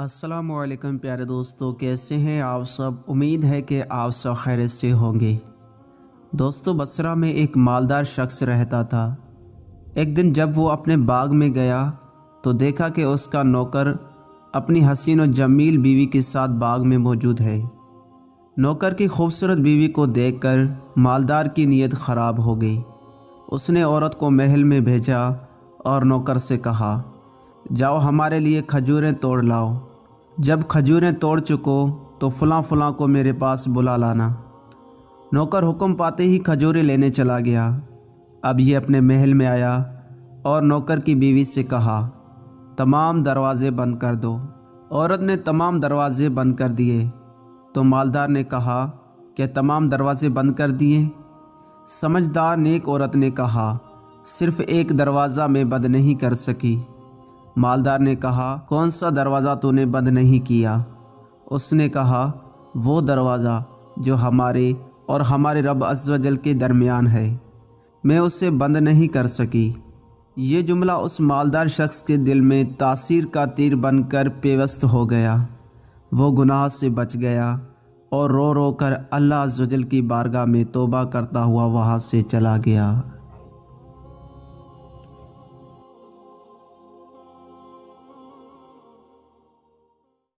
السلام علیکم پیارے دوستو، کیسے ہیں آپ سب؟ امید ہے کہ آپ سب خیریت سے ہوں گے۔ دوستو، بصرہ میں ایک مالدار شخص رہتا تھا۔ ایک دن جب وہ اپنے باغ میں گیا تو دیکھا کہ اس کا نوکر اپنی حسین و جمیل بیوی کے ساتھ باغ میں موجود ہے۔ نوکر کی خوبصورت بیوی کو دیکھ کر مالدار کی نیت خراب ہو گئی۔ اس نے عورت کو محل میں بھیجا اور نوکر سے کہا، جاؤ ہمارے لیے کھجوریں توڑ لاؤ۔ جب کھجوریں توڑ چکو تو فلاں فلاں کو میرے پاس بلا لانا۔ نوکر حکم پاتے ہی کھجوریں لینے چلا گیا۔ اب یہ اپنے محل میں آیا اور نوکر کی بیوی سے کہا، تمام دروازے بند کر دو۔ عورت نے تمام دروازے بند کر دیے تو مالدار نے کہا، کہ تمام دروازے بند کر دیے؟ سمجھدار نیک عورت نے کہا، صرف ایک دروازہ میں بند نہیں کر سکی۔ مالدار نے کہا، کون سا دروازہ تو نے بند نہیں کیا؟ اس نے کہا، وہ دروازہ جو ہمارے اور ہمارے رب عز و جل کے درمیان ہے، میں اسے بند نہیں کر سکی۔ یہ جملہ اس مالدار شخص کے دل میں تاثیر کا تیر بن کر پیوست ہو گیا۔ وہ گناہ سے بچ گیا اور رو رو کر اللہ عز و جل کی بارگاہ میں توبہ کرتا ہوا وہاں سے چلا گیا۔